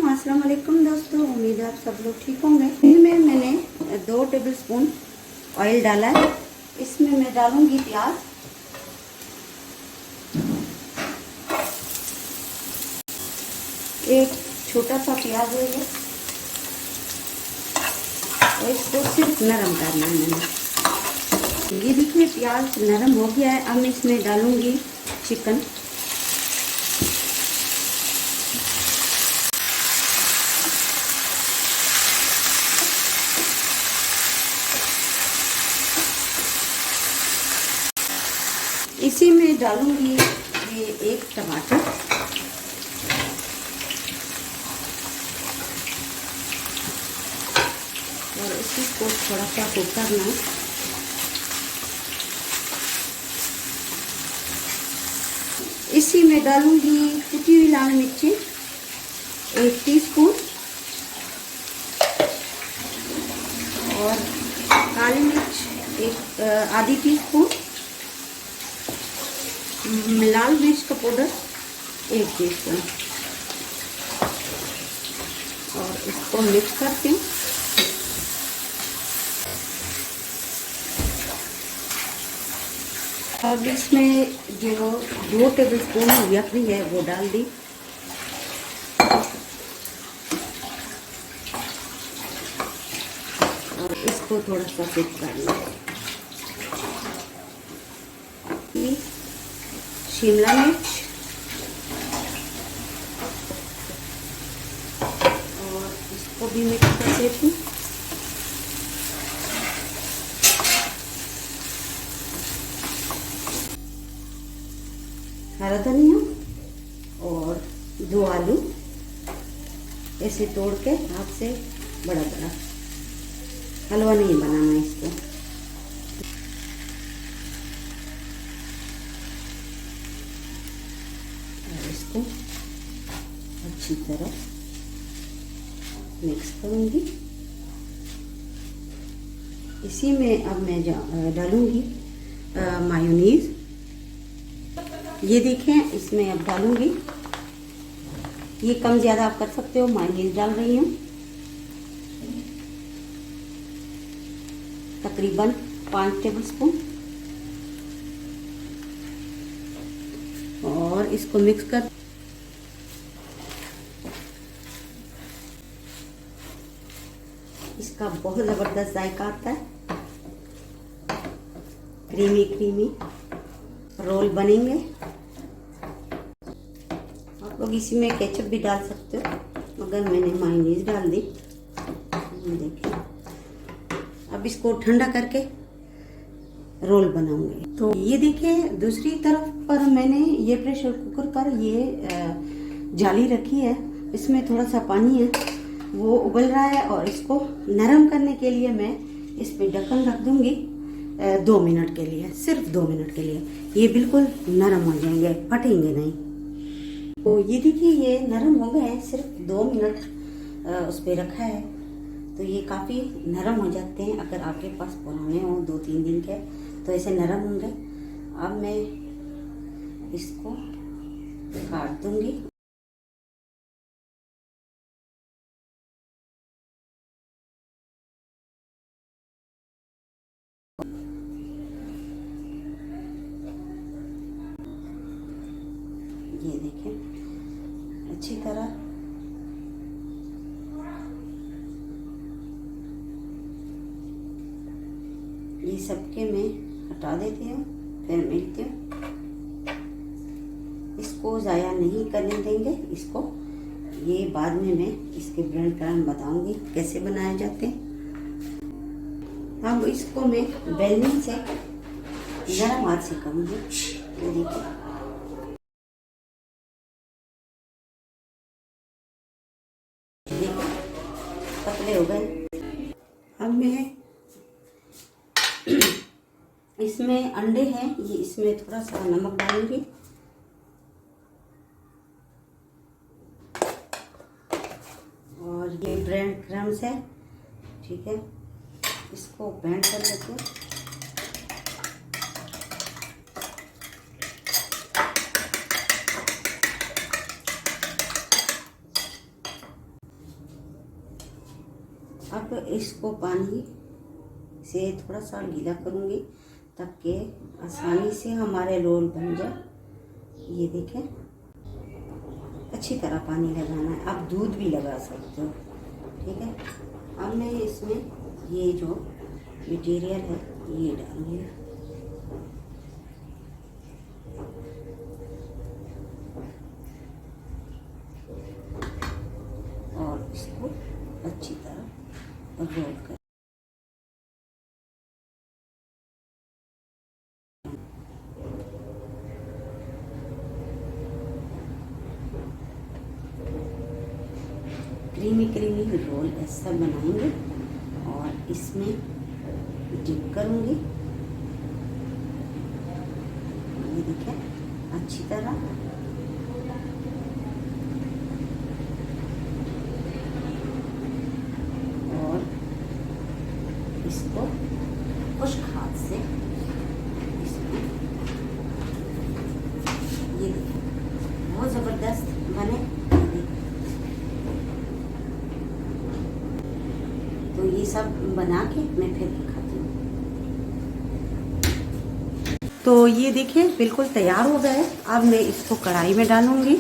अस्सलाम वालेकुम दोस्तों, उम्मीद है आप सब लोग ठीक होंगे। इनमें मैंने 2 टेबलस्पून ऑयल डाला है। इसमें मैं डालूंगी प्याज, एक छोटा सा प्याज है ये, और इसको सिर्फ नरम करना है मैंने। ये देखिए प्याज नरम हो गया है। अब मैं इसमें डालूंगी चिकन। इसी में डालूंगी ये एक टमाटर, और इसी को थोड़ा सा कुक करना है। इसी में डालूंगी कुटी हुई लाल मिर्ची 1 टीस्पून, और काली मिर्च आधी टीस्पून, लाल मिर्च का पाउडर 1 टीस्पून, और इसको मिक्स करते हैं। अब इसमें जो 2 टेबलस्पून यखनी है वो डाल दी, और इसको थोड़ा सा कुक करना है। शिमला मिर्च और इसको भी मिक्स कर देती हूँ। हरा धनिया और 2 आलू ऐसे तोड़ के हाथ से बड़ा बड़ा, हलवा नहीं बनाना इसको। इसको अच्छी तरह मिक्स करूंगी। इसी में अब मैं डालूंगी मायोनीज। ये देखें, इसमें अब डालूंगी, ये कम ज़्यादा आप कर सकते हो। मायोनीज डाल रही हूँ तकरीबन 5 टेबलस्पून, और इसको मिक्स कर इसका बहुत ज़बरदस्त जायका आता है। क्रीमी क्रीमी रोल बनेंगे। आप लोग इसी में केचप भी डाल सकते हो, मगर मैंने मायोनीज डाल दी। देखिए, अब इसको ठंडा करके रोल बनाऊंगी। तो ये देखिए, दूसरी तरफ पर मैंने ये प्रेशर कुकर पर ये जाली रखी है। इसमें थोड़ा सा पानी है, वो उबल रहा है, और इसको नरम करने के लिए मैं इस पे ढक्कन रख दूंगी 2 मिनट के लिए, सिर्फ 2 मिनट के लिए। ये बिल्कुल नरम हो जाएंगे, फटेंगे नहीं। तो ये देखिए, ये नरम हो गए हैं। सिर्फ 2 मिनट उस पर रखा है, तो ये काफ़ी नरम हो जाते हैं। अगर आपके पास पुराने हो 2-3 दिन के, तो ऐसे नरम होंगे। अब मैं इसको काट दूंगी। ये देखें, अच्छी तरह ये सबके मैं हटा देती हूँ, फिर मिलती हूँ। इसको ज़ाया नहीं करने देंगे इसको। ये बाद में मैं इसके ब्रेड क्रम्ब बताऊंगी कैसे बनाए जाते हैं। अब इसको मैं बेलनी से नरम हाथ से करूँगी। ये देखिए, पतले हो गए। अब मैं इसमें अंडे हैं, ये इसमें थोड़ा सा नमक डालूंगी, और ये ब्रेड क्रम्स है, ठीक है, इसको बैंड कर लेते हैं। अब इसको पानी से थोड़ा सा गीला करूँगी ताकि आसानी से हमारे रोल बन जाए। ये देखें, अच्छी तरह पानी लगाना है, आप दूध भी लगा सकते हो, ठीक है। अब मैं इसमें ये जो मटेरियल है ये डालूंगी। और इसको अच्छी तरह रोल कर क्रीमी रोल ऐसा बनाएंगे और इसमें डिप करूंगी। ये देखिए अच्छी तरह और इसको खुश्क हाथ से इसमें ये देखिए बहुत ज़बरदस्त बने। तो ये सब बना के मैं फिर दिखाती हूँ। तो ये देखिए बिल्कुल तैयार हो गया है। अब मैं इसको कढ़ाई में डालूंगी।